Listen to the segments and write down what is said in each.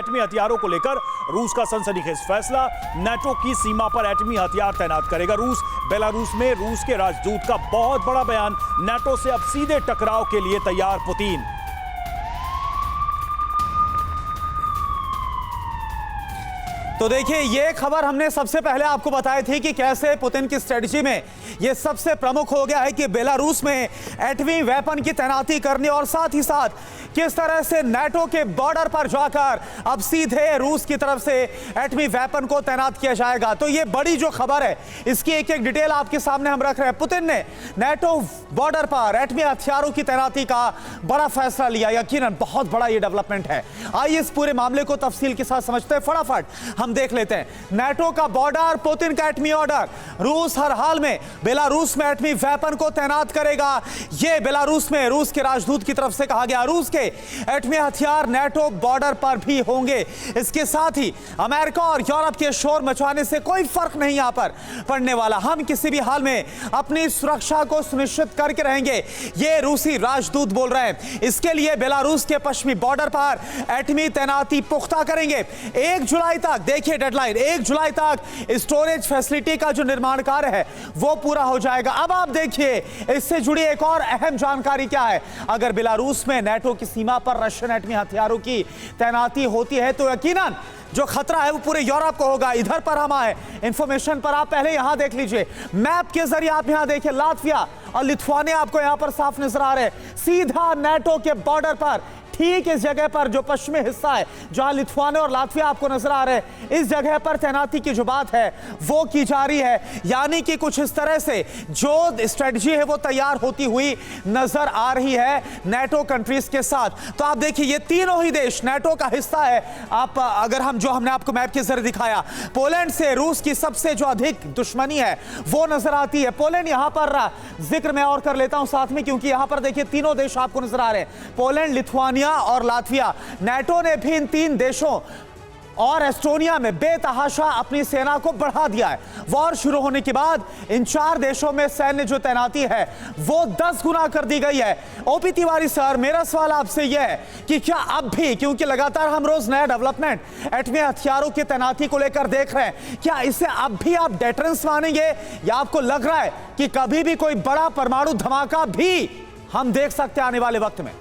एटमी हथियारों को लेकर रूस का सनसनीखेज फैसला। नाटो की सीमा पर एटमी हथियार तैनात करेगा रूस। बेलारूस में रूस के राजदूत का बहुत बड़ा बयान। नाटो से अब सीधे टकराव के लिए तैयार पुतिन। तो देखिए, ये खबर हमने सबसे पहले आपको बताई थी कि कैसे पुतिन की स्ट्रेटजी में ये सबसे प्रमुख हो गया है कि बेलारूस में एटमी वेपन की तैनाती करनी, और साथ ही साथ किस तरह से नाटो के बॉर्डर पर जाकर अब सीधे रूस की तरफ से एटमी वेपन को तैनात किया जाएगा। तो ये बड़ी जो खबर है, इसकी एक एक डिटेल आपके सामने हम रख रहे हैं। पुतिन ने नाटो बॉर्डर पर एटमी हथियारों की तैनाती का बड़ा फैसला लिया। यकीनन बहुत बड़ा ये डेवलपमेंट है। आइए इस पूरे मामले को तफसील के साथ समझते हैं। फटाफट हम देख लेते हैं। नाटो का बॉर्डर, पुतिन का एटमी ऑर्डर। रूस हर हाल में बेलारूस में एटमी वेपन को तैनात करेगा। यह बेलारूस में रूस के राजदूत की तरफ से कहा गया। रूस के एटमी हथियार नाटो बॉर्डर पर भी होंगे। इसके साथ ही अमेरिका और यूरोप के शोर मचाने से कोई फर्क नहीं यहां पर पड़ने वाला। हम किसी भी हाल में अपनी सुरक्षा को सुनिश्चित करके रहेंगे, ये रूसी राजदूत बोल रहे हैं। इसके लिए बेलारूस के पश्चिमी बॉर्डर पर एटमी तैनाती पुख्ता करेंगे। 1 जुलाई तक, देखिए डेडलाइन, 1 जुलाई तक स्टोरेज फैसिलिटी का जो निर्माण कार्य है वो पूरा हो जाएगा। अब आप देखिए, इससे जुड़ी एक और अहम जानकारी क्या है। अगर बेलारूस में नाटो की सीमा पर रशियन एटमी हथियारों की तैनाती होती है तो यकीनन जो खतरा है वो पूरे यूरोप को होगा। इधर पर हम आए इंफॉर्मेशन पर, आप पहले यहां देख लीजिए मैप के जरिए। आप यहां देखिए, लातविया और लिथुआनिया आपको यहां पर साफ नजर आ रहे हैं, सीधा नाटो के बॉर्डर पर, ठीक इस जगह पर जो पश्चिमी हिस्सा है जहां लिथुआनिया और लातविया आपको नजर आ रहे हैं, इस जगह पर तैनाती की जो बात है वो की जा रही है। यानी कि कुछ इस तरह से जो स्ट्रेटजी है वो तैयार होती हुई नजर आ रही है नाटो कंट्रीज के साथ। तो आप देखिए, ये तीनों ही देश नाटो का हिस्सा है। आप अगर हम जो हमने आपको मैप के जरिए दिखाया, पोलैंड से रूस की सबसे जो अधिक दुश्मनी है वो नजर आती है। पोलैंड यहां पर जिक्र मैं और कर लेता हूं साथ में, क्योंकि यहां पर देखिए तीनों देश आपको नजर आ रहे हैं, पोलैंड, लिथुआनिया और लातविया। नाटो ने भी इन 3 देशों और एस्टोनिया में बेतहाशा अपनी सेना को बढ़ा दिया है। वॉर शुरू होने के बाद इन 4 देशों में सैन्य जो तैनाती है वो 10 गुना कर दी गई है। ओपी तिवारी सर, मेरा सवाल आपसे यह है कि क्या अब भी, क्योंकि लगातार हम रोज नया डेवलपमेंट एटमी हथियारों की तैनाती को लेकर देख रहे हैं, क्या इसे अब भी आप डेटरेंस मानेंगे, या आपको लग रहा है कि कभी भी कोई बड़ा परमाणु धमाका भी हम देख सकते हैं आने वाले वक्त में?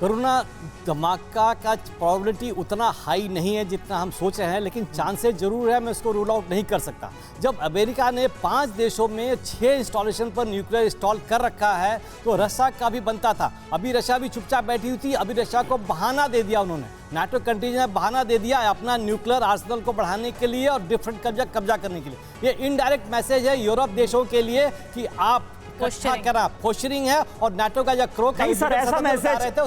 कोरोना धमाका का प्रोबेबिलिटी उतना हाई नहीं है जितना हम सोच रहे हैं, लेकिन चांसेस जरूर है। मैं इसको रूल आउट नहीं कर सकता। जब अमेरिका ने 5 देशों में 6 इंस्टॉलेशन पर न्यूक्लियर इंस्टॉल कर रखा है तो रशिया का भी बनता था। अभी रशिया भी चुपचाप बैठी हुई थी। अभी रशिया को बहाना दे दिया उन्होंने, नाटो कंट्रीज ने बहाना दे दिया अपना न्यूक्लियर आर्सेनल को बढ़ाने के लिए और डिफरेंट कब्जा करने के लिए। ये इनडायरेक्ट मैसेज है यूरोप देशों के लिए कि आप पोस्चरिंग है और नाटो का जो क्रो का सर, ऐसा मैसेज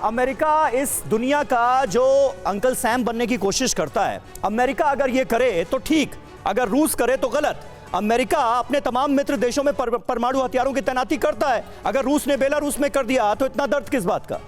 अमेरिका इस दुनिया का जो अंकल सैम बनने की कोशिश करता है। अमेरिका अगर ये करे तो ठीक, अगर रूस करे तो गलत। अमेरिका अपने तमाम मित्र देशों में परमाणु हथियारों की तैनाती करता है। अगर रूस ने बेलारूस में कर दिया तो इतना दर्द किस बात का?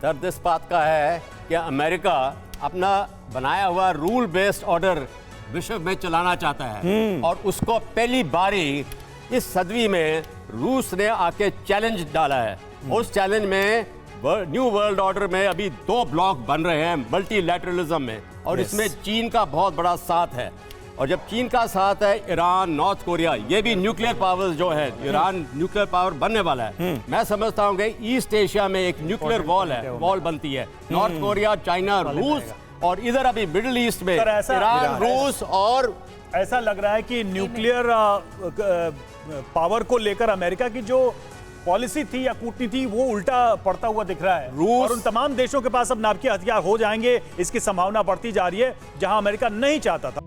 दर्द इस बात का है कि अमेरिका अपना बनाया हुआ रूल बेस्ड ऑर्डर विश्व में चलाना चाहता है, और उसको पहली बारी इस सदी में रूस ने आके चैलेंज डाला है। उस चैलेंज में न्यू वर्ल्ड ऑर्डर में अभी 2 ब्लॉक बन रहे हैं मल्टीलैटरलिज्म में, और इसमें चीन का बहुत बड़ा साथ है। और जब चीन का साथ है, ईरान, नॉर्थ कोरिया, ये भी न्यूक्लियर पावर्स जो है, ईरान न्यूक्लियर पावर बनने वाला है। मैं समझता हूँ कि ईस्ट एशिया में एक न्यूक्लियर वॉल बनती है। नॉर्थ कोरिया, चाइना, रूस, और इधर अभी मिडिल ईस्ट में ईरान, रूस, और ऐसा लग रहा है कि न्यूक्लियर पावर को लेकर अमेरिका की जो पॉलिसी थी या कूटनीति थी वो उल्टा पड़ता हुआ दिख रहा है। और उन तमाम देशों के पास अब नाभिकीय हथियार हो जाएंगे, इसकी संभावना बढ़ती जा रही है, जहां अमेरिका नहीं चाहता था।